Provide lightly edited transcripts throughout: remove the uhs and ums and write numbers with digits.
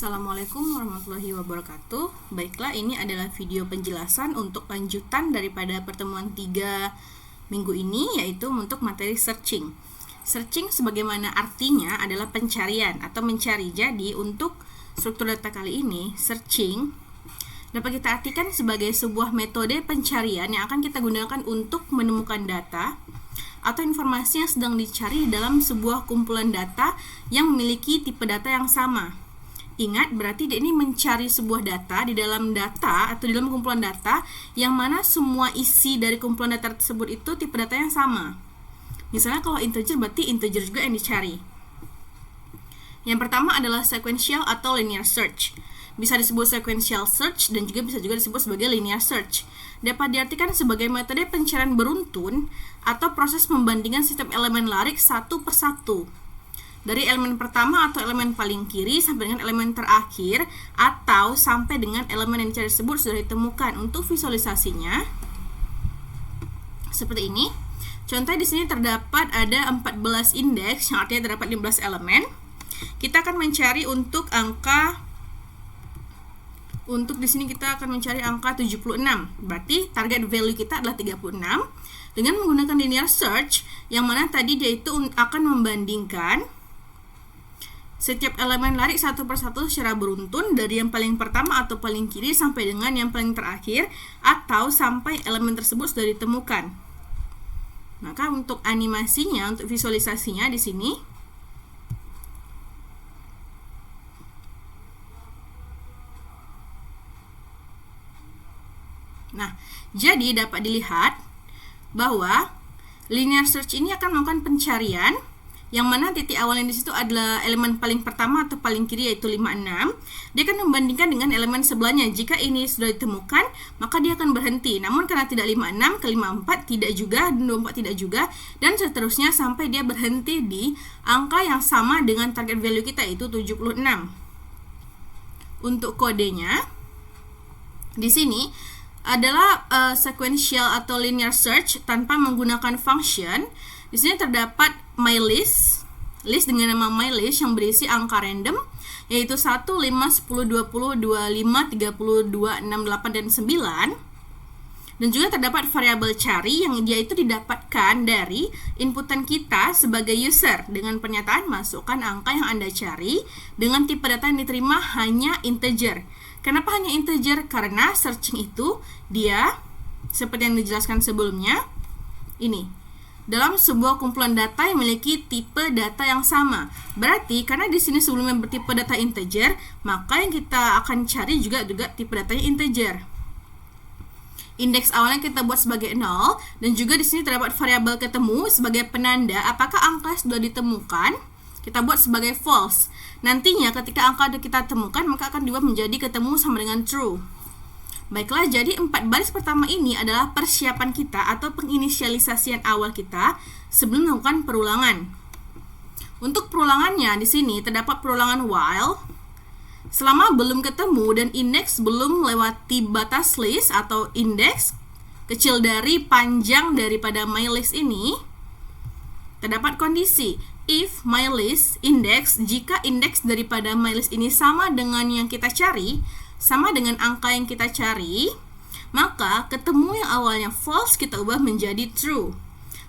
Assalamualaikum warahmatullahi wabarakatuh. Baiklah, ini adalah video penjelasan untuk lanjutan daripada pertemuan 3 minggu ini, yaitu untuk materi searching. Searching sebagaimana artinya adalah pencarian atau mencari. Jadi untuk struktur data kali ini, searching dapat kita artikan sebagai sebuah metode pencarian yang akan kita gunakan untuk menemukan data atau informasi yang sedang dicari dalam sebuah kumpulan data yang memiliki tipe data yang sama. Ingat, berarti dia ini mencari sebuah data di dalam data atau di dalam kumpulan data yang mana semua isi dari kumpulan data tersebut itu tipe data yang sama. Misalnya kalau integer, berarti integer juga yang dicari. Yang pertama adalah sequential atau linear search. Bisa disebut sequential search dan juga bisa disebut sebagai linear search. Dapat diartikan sebagai metode pencarian beruntun atau proses membandingkan sistem elemen larik satu per satu, dari elemen pertama atau elemen paling kiri sampai dengan elemen terakhir atau sampai dengan elemen yang dicari tersebut sudah ditemukan. Untuk visualisasinya seperti ini. Contohnya di sini terdapat ada 14 indeks yang artinya terdapat 15 elemen. Kita akan mencari untuk di sini kita akan mencari angka 76. Berarti target value kita adalah 36 dengan menggunakan linear search yang mana tadi dia itu akan membandingkan setiap elemen larik satu persatu secara beruntun dari yang paling pertama atau paling kiri sampai dengan yang paling terakhir atau sampai elemen tersebut sudah ditemukan. Maka untuk animasinya, untuk visualisasinya di sini jadi dapat dilihat bahwa linear search ini akan melakukan pencarian yang mana titik awalnya di situ adalah elemen paling pertama atau paling kiri yaitu 56. Dia akan membandingkan dengan elemen sebelahnya. Jika ini sudah ditemukan, maka dia akan berhenti. Namun karena tidak 56 ke 54 tidak juga, dan 24 tidak juga, dan seterusnya sampai dia berhenti di angka yang sama dengan target value kita yaitu 76. Untuk kodenya di sini adalah sequential atau linear search tanpa menggunakan function. Di sini terdapat mylist, list dengan nama mylist yang berisi angka random yaitu 1, 5, 10, 20, 25, 32, 68 dan 9. Dan juga terdapat variabel cari yang dia itu didapatkan dari inputan kita sebagai user dengan pernyataan masukkan angka yang Anda cari dengan tipe data yang diterima hanya integer. Kenapa hanya integer? Karena searching itu dia seperti yang dijelaskan sebelumnya ini dalam sebuah kumpulan data yang memiliki tipe data yang sama. Berarti karena di sini sebelumnya bertipe data integer, maka yang kita akan cari juga tipe datanya integer. Indeks awalnya kita buat sebagai 0 dan juga di sini terdapat variabel ketemu sebagai penanda apakah angka sudah ditemukan. Kita buat sebagai false. Nantinya ketika angka kita temukan maka akan diubah menjadi ketemu sama dengan true. Baiklah, jadi 4 baris pertama ini adalah persiapan kita atau penginisialisasian awal kita sebelum melakukan perulangan. Untuk perulangannya di sini terdapat perulangan while selama belum ketemu dan indeks belum melewati batas list atau indeks kecil dari panjang daripada mylist ini. Terdapat kondisi if mylist index, jika indeks daripada mylist ini sama dengan yang kita cari, sama dengan angka yang kita cari, maka ketemu yang awalnya false kita ubah menjadi true.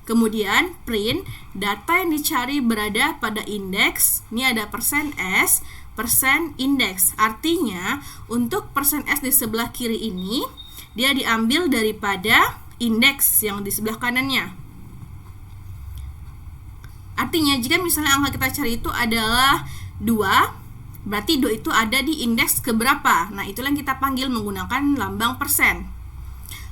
Kemudian print data yang dicari berada pada indeks. Ini ada %s, %index. Artinya untuk %s di sebelah kiri ini dia diambil daripada indeks yang di sebelah kanannya. Artinya jika misalnya angka kita cari itu adalah 2, berarti 2 itu ada di indeks keberapa. Nah, itulah yang kita panggil menggunakan lambang persen.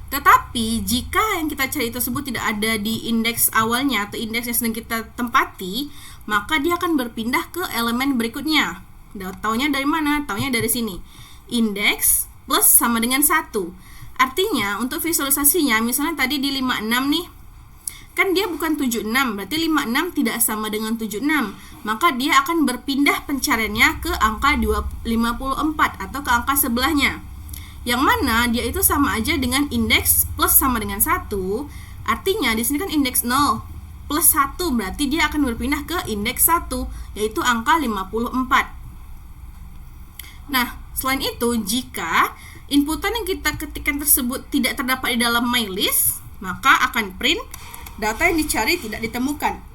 Tetapi jika yang kita cari tersebut tidak ada di indeks awalnya atau indeks yang sedang kita tempati, maka dia akan berpindah ke elemen berikutnya. Taunya dari mana? Taunya dari sini. Indeks plus sama dengan 1. Artinya untuk visualisasinya, misalnya tadi di 56 nih, kan dia bukan 76, berarti 56 tidak sama dengan 76. Maka dia akan berpindah pencariannya ke angka 54 atau ke angka sebelahnya. Yang mana dia itu sama aja dengan indeks plus sama dengan 1. Artinya di sini kan indeks 0 plus 1, berarti dia akan berpindah ke indeks 1 yaitu angka 54. Nah, selain itu, jika inputan yang kita ketikkan tersebut tidak terdapat di dalam MyList, maka akan print data yang dicari tidak ditemukan.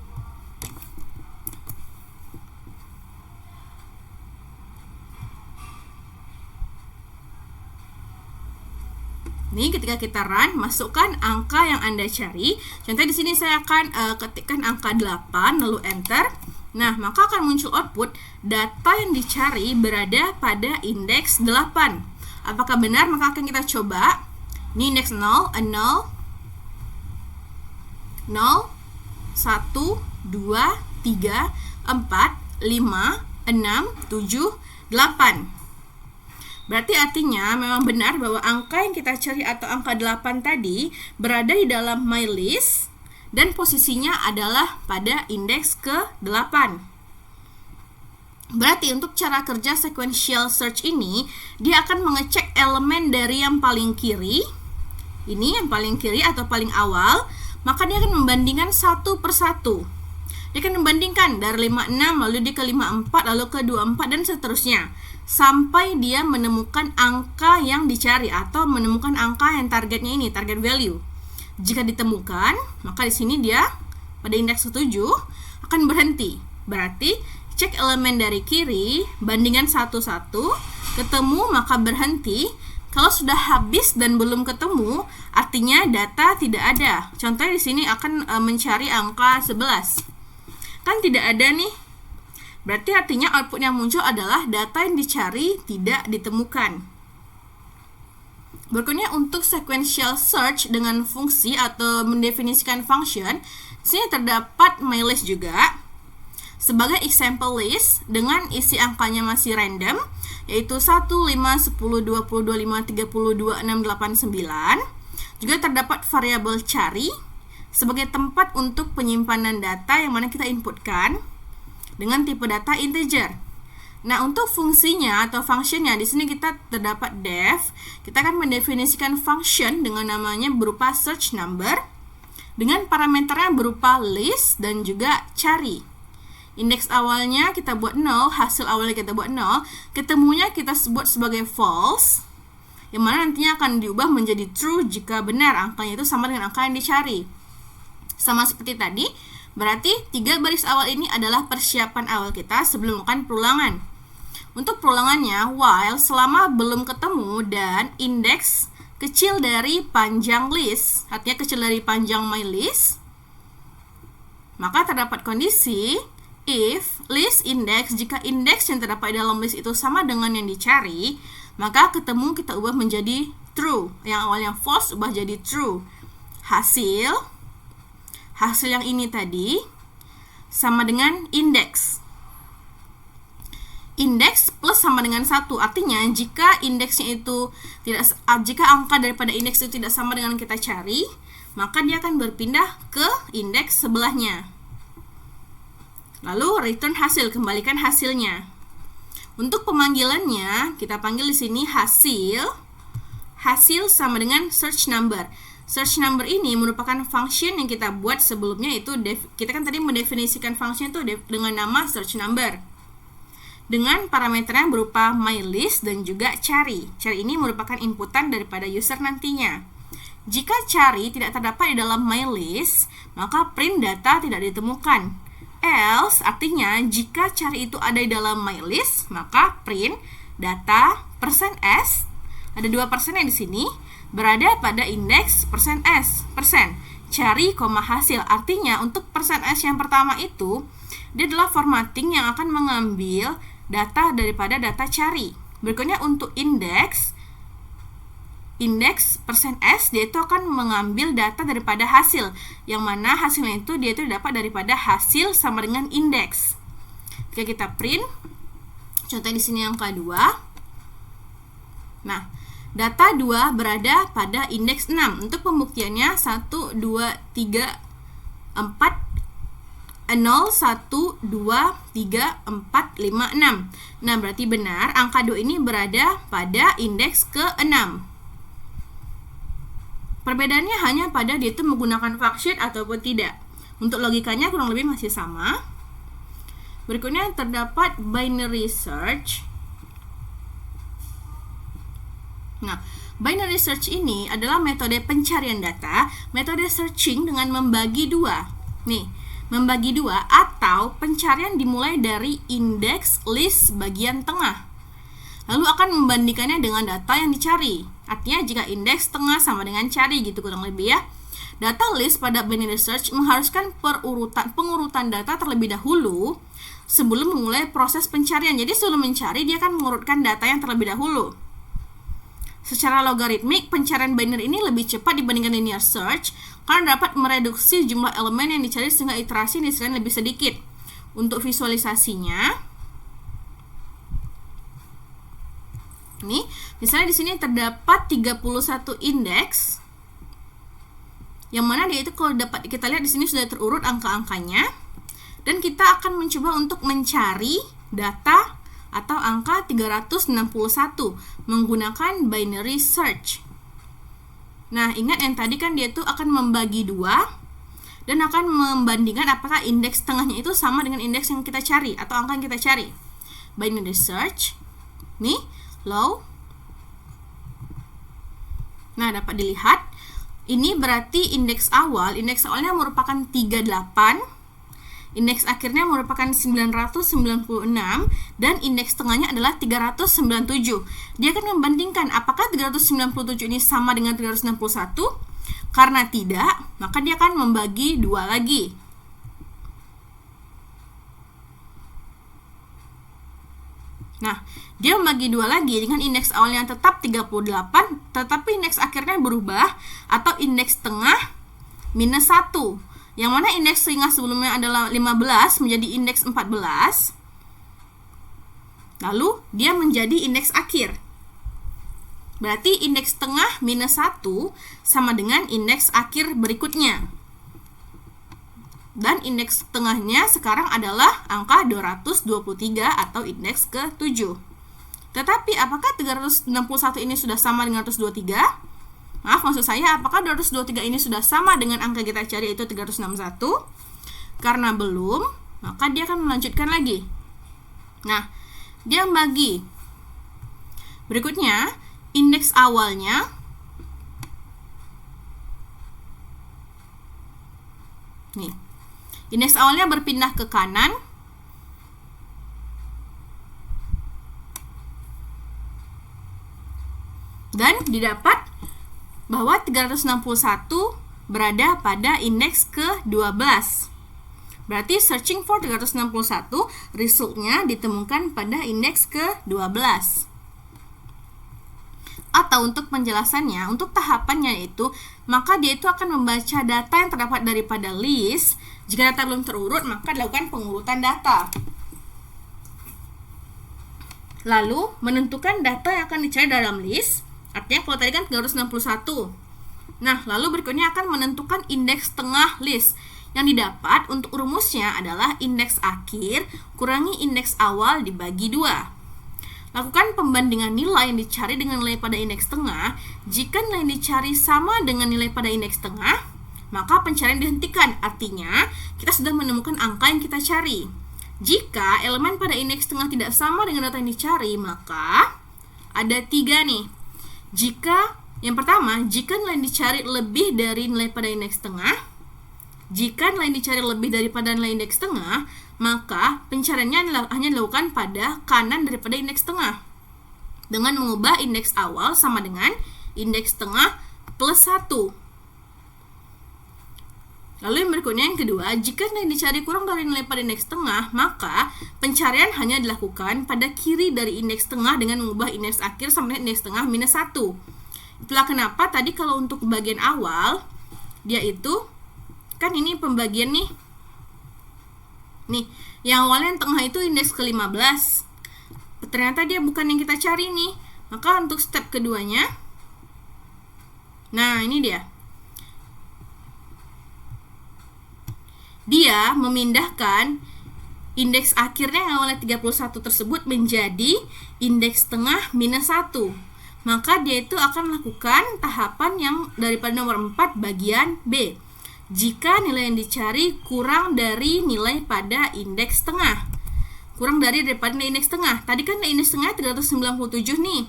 Ini ketika kita run, masukkan angka yang Anda cari. Contohnya di sini saya akan ketikkan angka 8 lalu enter. Nah, maka akan muncul output data yang dicari berada pada indeks 8. Apakah benar? Maka akan kita coba. Ini indeks 0, 0, 0, 1, 2, 3, 4, 5, 6, 7, 8. Berarti artinya memang benar bahwa angka yang kita cari atau angka 8 tadi berada di dalam MyList dan posisinya adalah pada indeks ke-8. Berarti untuk cara kerja sequential search ini, dia akan mengecek elemen dari yang paling kiri, ini yang paling kiri atau paling awal, maka dia akan membandingkan satu persatu. Dia akan membandingkan dari 56 lalu dia ke 54 lalu ke 24 dan seterusnya sampai dia menemukan angka yang dicari atau menemukan angka yang targetnya ini, target value. Jika ditemukan, maka di sini dia pada indeks 7 akan berhenti. Berarti cek elemen dari kiri, bandingkan satu-satu, ketemu maka berhenti. Kalau sudah habis dan belum ketemu, artinya data tidak ada. Contohnya di sini akan mencari angka 11. Kan tidak ada nih. Berarti artinya output yang muncul adalah data yang dicari tidak ditemukan. Berikutnya untuk sequential search dengan fungsi atau mendefinisikan function, sini terdapat MyList juga sebagai example list dengan isi angkanya masih random, yaitu 1, 5, 10, 20, 25, 30, 26, 89. Juga terdapat variabel cari sebagai tempat untuk penyimpanan data yang mana kita inputkan dengan tipe data integer. Nah, untuk fungsinya atau functionnya di sini kita terdapat def. Kita akan mendefinisikan function dengan namanya berupa search number dengan parameternya berupa list dan juga cari. Indeks awalnya kita buat 0, hasil awalnya kita buat 0, ketemunya kita sebut sebagai false, yang mana nantinya akan diubah menjadi true jika benar angkanya itu sama dengan angka yang dicari. Sama seperti tadi, berarti 3 baris awal ini adalah persiapan awal kita sebelum melakukan perulangan. Untuk perulangannya, while selama belum ketemu dan indeks kecil dari panjang list, artinya kecil dari panjang MyList, maka terdapat kondisi if list index, jika indeks yang terdapat dalam list itu sama dengan yang dicari, maka ketemu kita ubah menjadi true. Yang awalnya false ubah jadi true. Hasil yang ini tadi sama dengan indeks. Indeks plus sama dengan 1. Artinya jika indeksnya itu jika angka daripada indeks itu tidak sama dengan yang kita cari, maka dia akan berpindah ke indeks sebelahnya. Lalu return hasil, kembalikan hasilnya. Untuk pemanggilannya, kita panggil di sini hasil sama dengan search number. Search number ini merupakan function yang kita buat sebelumnya, itu kita kan tadi mendefinisikan function itu dengan nama search number dengan parameternya berupa MyList dan juga cari. Cari ini merupakan inputan daripada user nantinya. Jika cari tidak terdapat di dalam MyList, maka print data tidak ditemukan. Else artinya jika cari itu ada di dalam MyList, maka print data %s, ada 2% di sini, berada pada indeks %s, cari, hasil. Artinya untuk %s yang pertama itu dia adalah formatting yang akan mengambil data daripada data cari. Berikutnya untuk indeks %s, dia itu akan mengambil data daripada hasil, yang mana hasilnya itu dia itu dapat daripada hasil sama dengan indeks. Jika kita print, contoh di sini angka 2. Nah, data 2 berada pada indeks 6. Untuk pembuktiannya 1, 2, 3, 4, 0, 1, 2, 3, 4, 5, 6. Nah, berarti benar angka 2 ini berada pada indeks ke-6. Perbedaannya hanya pada dia itu menggunakan function ataupun tidak. Untuk logikanya kurang lebih masih sama. Berikutnya terdapat binary search. Nah, binary search ini adalah metode pencarian data, metode searching dengan membagi dua. Nih, membagi dua atau pencarian dimulai dari indeks list bagian tengah. Lalu akan membandingkannya dengan data yang dicari. Artinya jika indeks tengah sama dengan cari gitu kurang lebih ya. Data list pada binary search mengharuskan pengurutan data terlebih dahulu sebelum memulai proses pencarian. Jadi sebelum mencari dia akan mengurutkan data yang terlebih dahulu. Secara logaritmik, pencarian binary ini lebih cepat dibandingkan linear search karena dapat mereduksi jumlah elemen yang dicari sehingga iterasi yang disediakan lebih sedikit. Untuk visualisasinya, ini misalnya di sini terdapat 31 indeks, yang mana dia itu kalau dapat kita lihat di sini sudah terurut angka-angkanya, dan kita akan mencoba untuk mencari data atau angka 361 menggunakan binary search. Nah, ingat yang tadi kan dia tuh akan membagi dua dan akan membandingkan apakah indeks tengahnya itu sama dengan indeks yang kita cari atau angka yang kita cari. Binary search. Nih, low. Nah, dapat dilihat ini berarti indeks awalnya merupakan 38. Indeks akhirnya merupakan 996 dan indeks tengahnya adalah 397. Dia akan membandingkan apakah 397 ini sama dengan 361? Karena tidak, maka dia akan membagi dua lagi. Nah, dia membagi dua lagi dengan indeks awalnya tetap 38, tetapi indeks akhirnya berubah atau indeks tengah minus 1. Yang mana indeks tengah sebelumnya adalah 15 menjadi indeks 14. Lalu dia menjadi indeks akhir. Berarti indeks tengah minus 1 sama dengan indeks akhir berikutnya. Dan indeks tengahnya sekarang adalah angka 223 atau indeks ke-7. Tetapi apakah 361 ini sudah sama dengan 223? Maaf, maksud saya apakah 223 ini sudah sama dengan angka kita cari yaitu 361? Karena belum, maka dia akan melanjutkan lagi. Nah, dia membagi. Berikutnya, indeks awalnya nih. Indeks awalnya berpindah ke kanan. Dan didapat bahwa 361 berada pada indeks ke-12. Berarti searching for 361 resultnya ditemukan pada indeks ke-12. Atau untuk penjelasannya, untuk tahapannya itu, maka dia itu akan membaca data yang terdapat daripada list. Jika data belum terurut, maka dilakukan pengurutan data. Lalu menentukan data yang akan dicari dalam list. Artinya kalau tadi kan 361. Nah, lalu berikutnya akan menentukan indeks tengah list. Yang didapat untuk rumusnya adalah indeks akhir kurangi indeks awal dibagi 2. Lakukan pembandingan nilai yang dicari dengan nilai pada indeks tengah. Jika nilai yang dicari sama dengan nilai pada indeks tengah, maka pencarian dihentikan. Artinya, kita sudah menemukan angka yang kita cari. Jika elemen pada indeks tengah tidak sama dengan data yang dicari, maka ada 3 nih. Yang pertama, jika nilai yang dicari lebih dari nilai pada indeks tengah, jika nilai yang dicari lebih daripada nilai indeks tengah, maka pencariannya hanya dilakukan pada kanan daripada indeks tengah dengan mengubah indeks awal sama dengan indeks tengah plus 1. Lalu yang berikutnya yang kedua, jika nilai yang dicari kurang dari nilai pada indeks tengah, maka pencarian hanya dilakukan pada kiri dari indeks tengah dengan mengubah indeks akhir sama dengan indeks tengah minus 1. Itulah kenapa tadi kalau untuk bagian awal, dia itu, kan ini pembagian nih. Nih, yang awalnya yang tengah itu indeks ke-15. Ternyata dia bukan yang kita cari nih. Maka untuk step keduanya, nah ini dia. Dia memindahkan indeks akhirnya yang awalnya 31 tersebut menjadi indeks tengah minus 1. Maka dia itu akan melakukan tahapan yang daripada nomor 4 bagian B. Jika nilai yang dicari kurang dari nilai pada indeks tengah. Kurang daripada nilai indeks tengah. Tadi kan nilai indeks tengah 397 nih.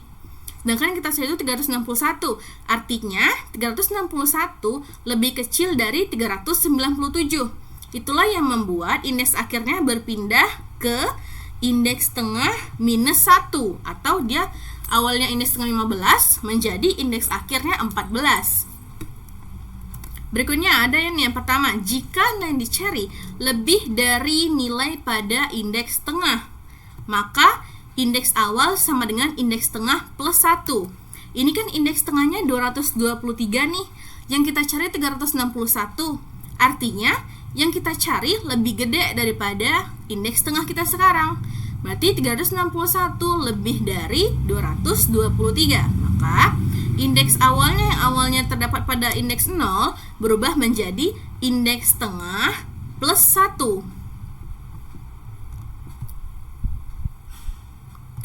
Sedangkan yang kita cari itu 361. Artinya 361 lebih kecil dari 397. Itulah yang membuat indeks akhirnya berpindah ke indeks tengah minus 1, atau dia awalnya indeks tengah 15 menjadi indeks akhirnya 14. Berikutnya ada yang pertama, jika nilai yang dicari lebih dari nilai pada indeks tengah, maka indeks awal sama dengan indeks tengah plus 1. Ini kan indeks tengahnya 223 nih, yang kita cari 361. Artinya yang kita cari lebih gede daripada indeks tengah kita sekarang. Berarti 361 lebih dari 223. Maka indeks awalnya yang awalnya terdapat pada indeks 0 berubah menjadi indeks tengah plus 1.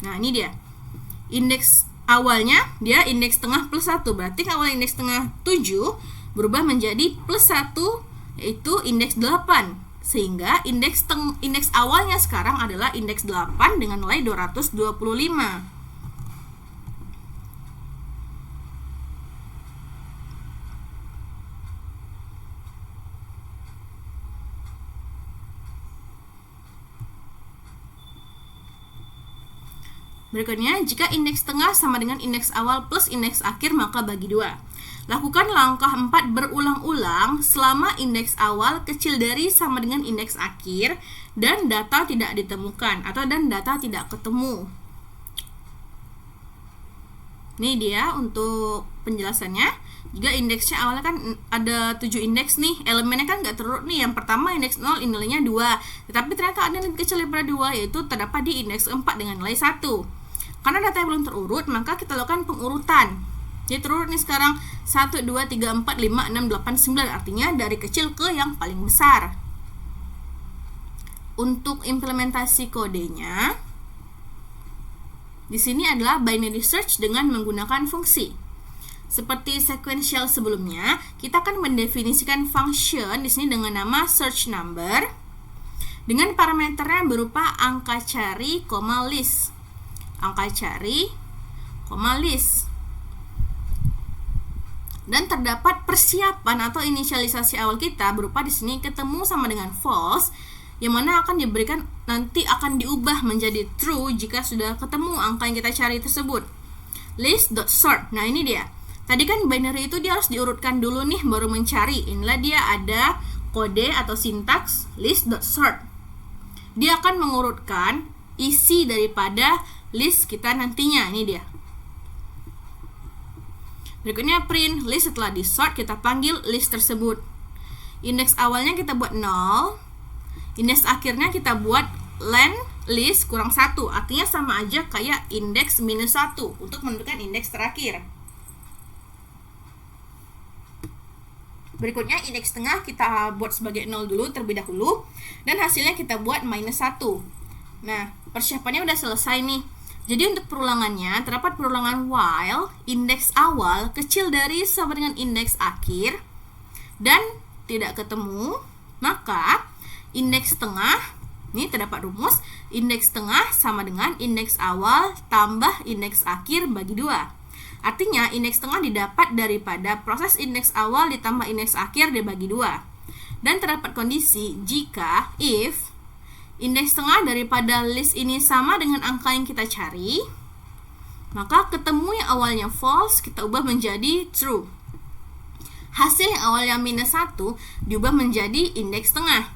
Nah, ini dia. Indeks awalnya dia indeks tengah plus 1. Berarti awal indeks tengah 7 berubah menjadi plus 1, yaitu indeks 8. Sehingga indeks awalnya sekarang adalah indeks 8 dengan nilai 225. Berikutnya, jika indeks tengah sama dengan indeks awal plus indeks akhir, maka bagi 2. Lakukan langkah 4 berulang-ulang selama indeks awal kecil dari sama dengan indeks akhir dan data tidak ditemukan dan data tidak ketemu. Ini dia untuk penjelasannya. Juga indeksnya awalnya kan ada 7 indeks nih, elemennya kan nggak terurut nih. Yang pertama indeks 0 nilainya 2, tetapi ternyata ada nilai kecil daripada 2, yaitu terdapat di indeks 4 dengan nilai 1. Karena data yang belum terurut, maka kita lakukan pengurutan. Jadi terurut nih sekarang 1, 2, 3, 4, 5, 6, 8, 9. Artinya dari kecil ke yang paling besar. Untuk implementasi kodenya, di sini adalah binary search dengan menggunakan fungsi. Seperti sequential sebelumnya, kita akan mendefinisikan function di sini dengan nama search number dengan parameternya berupa angka cari, list. Angka cari, list. Dan terdapat persiapan atau inisialisasi awal kita berupa di sini ketemu sama dengan false, yang mana akan diberikan nanti akan diubah menjadi true jika sudah ketemu angka yang kita cari tersebut. List.sort. Nah, ini dia. Tadi kan binary itu dia harus diurutkan dulu nih baru mencari. Inilah dia ada kode atau sintaks list.sort. Dia akan mengurutkan isi daripada list kita nantinya. Ini dia. Berikutnya print list. Setelah di-sort kita panggil list tersebut. Indeks awalnya kita buat 0. Indeks akhirnya kita buat len list kurang 1. Artinya sama aja kayak indeks minus 1 untuk menentukan indeks terakhir. Berikutnya indeks tengah kita buat sebagai 0 dulu terlebih dahulu, dan hasilnya kita buat minus 1. Nah, persiapannya udah selesai nih. Jadi untuk perulangannya terdapat perulangan while indeks awal kecil dari sama dengan indeks akhir dan tidak ketemu, maka indeks tengah, ini terdapat rumus, indeks tengah sama dengan indeks awal tambah indeks akhir bagi 2. Artinya indeks tengah didapat daripada proses indeks awal ditambah indeks akhir dibagi 2. Dan terdapat kondisi jika if indeks tengah daripada list ini sama dengan angka yang kita cari, maka ketemu yang awalnya false kita ubah menjadi true. Hasil yang awalnya minus 1 diubah menjadi indeks tengah.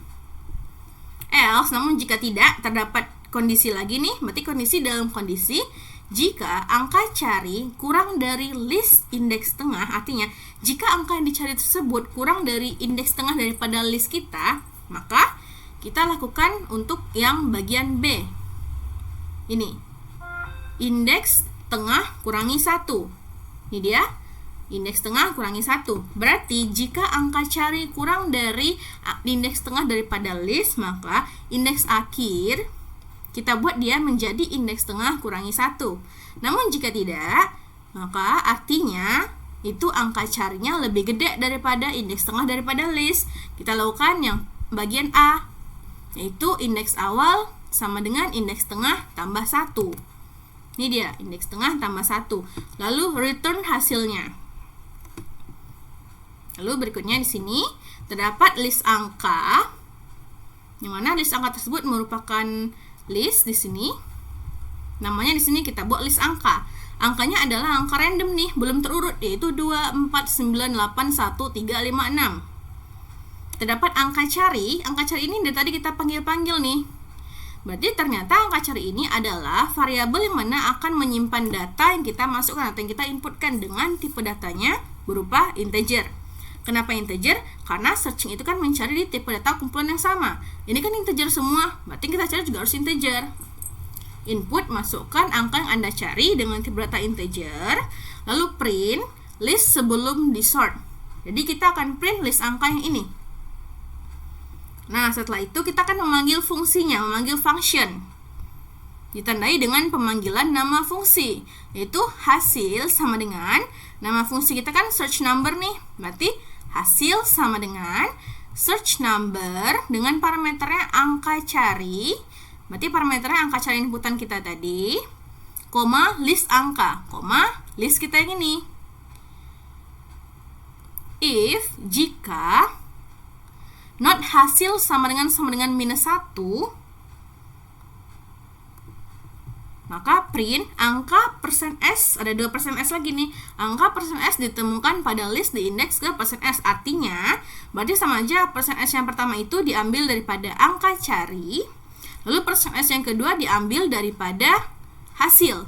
Else, namun jika tidak, terdapat kondisi lagi nih. Berarti kondisi dalam kondisi jika angka cari kurang dari list indeks tengah, artinya jika angka yang dicari tersebut kurang dari indeks tengah daripada list kita, maka kita lakukan untuk yang bagian B. Ini indeks tengah kurangi 1. Ini dia, indeks tengah kurangi 1. Berarti jika angka cari kurang dari indeks tengah daripada list, maka indeks akhir kita buat dia menjadi indeks tengah kurangi 1. Namun jika tidak, maka artinya itu angka carinya lebih gede daripada indeks tengah daripada list. Kita lakukan yang bagian A, yaitu indeks awal sama dengan indeks tengah tambah 1. Ini dia, indeks tengah tambah 1. Lalu return hasilnya. Lalu berikutnya di sini terdapat list angka, yang mana list angka tersebut merupakan list di sini. Namanya di sini kita buat list angka. Angkanya adalah angka random nih, belum terurut, yaitu 2, 4, 9, 8, 1, 3, 5, 6. Terdapat angka cari. Angka cari ini dari tadi kita panggil-panggil nih. Berarti ternyata angka cari ini adalah variabel yang mana akan menyimpan data yang kita masukkan atau yang kita inputkan dengan tipe datanya berupa integer. Kenapa integer? Karena searching itu kan mencari di tipe data kumpulan yang sama. Ini kan integer semua, berarti kita cari juga harus integer. Input, masukkan angka yang Anda cari dengan tipe data integer, lalu print list sebelum di sort. Jadi kita akan print list angka yang ini. Nah, setelah itu kita akan memanggil fungsinya, memanggil function. Ditandai dengan pemanggilan nama fungsi, yaitu hasil sama dengan nama fungsi kita kan search number nih. Berarti hasil sama dengan search number dengan parameternya angka cari. Berarti parameternya angka cari inputan kita tadi, koma list angka, koma list kita yang ini. If, jika not hasil sama dengan minus 1, maka print angka %s, ada 2 %s lagi nih. Angka %s ditemukan pada list di indeks ke %s. Artinya, berarti sama aja %s yang pertama itu diambil daripada angka cari, lalu %s yang kedua diambil daripada hasil.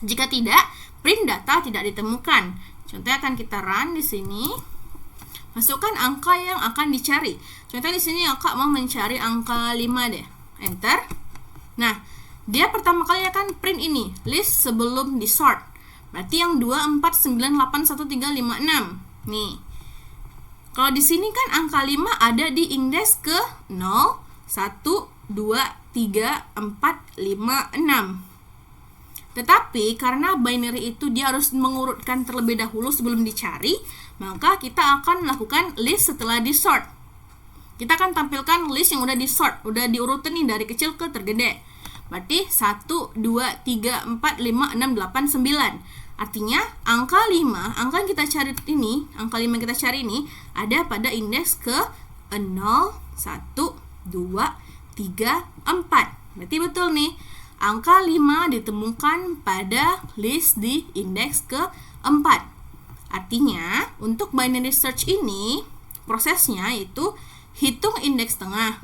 Jika tidak, print data tidak ditemukan. Contohnya akan kita run di sini. Masukkan angka yang akan dicari. Contohnya di sini kakak mau mencari angka 5 deh. Enter. Nah, dia pertama kali akan print ini, list sebelum di sort. Berarti yang 2, 4, 9, 8, 1, 3, 5, 6. Nih. Kalau di sini kan angka 5 ada di indeks ke 0, 1, 2, 3, 4, 5, 6. Tetapi karena binary itu dia harus mengurutkan terlebih dahulu sebelum dicari, maka kita akan melakukan list setelah di sort. Kita akan tampilkan list yang udah di sort, udah diurutin nih dari kecil ke tergede. Berarti 1, 2, 3, 4, 5, 6, 8, 9. Artinya angka 5, angka yang kita cari ini, angka 5 yang kita cari ini ada pada indeks ke 0, 1, 2, 3, 4. Berarti betul nih, angka 5 ditemukan pada list di indeks ke 4. Artinya, untuk binary search ini, prosesnya itu hitung indeks tengah,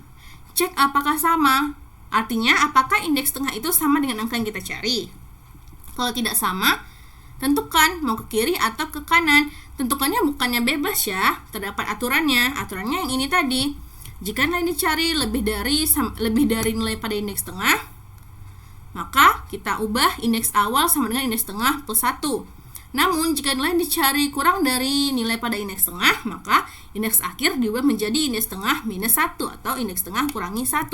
cek apakah sama. Artinya, apakah indeks tengah itu sama dengan angka yang kita cari. Kalau tidak sama, tentukan mau ke kiri atau ke kanan. Tentukannya bukannya bebas ya, terdapat aturannya. Aturannya yang ini tadi. Jika nilai dicari lebih dari nilai pada indeks tengah, maka kita ubah indeks awal sama dengan indeks tengah plus 1. Namun, jika nilai dicari kurang dari nilai pada indeks tengah, maka indeks akhir diubah menjadi indeks tengah minus 1 atau indeks tengah kurangi 1.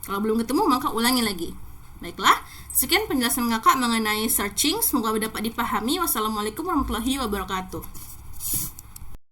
Kalau belum ketemu, maka ulangi lagi. Baiklah, sekian penjelasan kakak mengenai searching. Semoga dapat dipahami. Wassalamualaikum warahmatullahi wabarakatuh.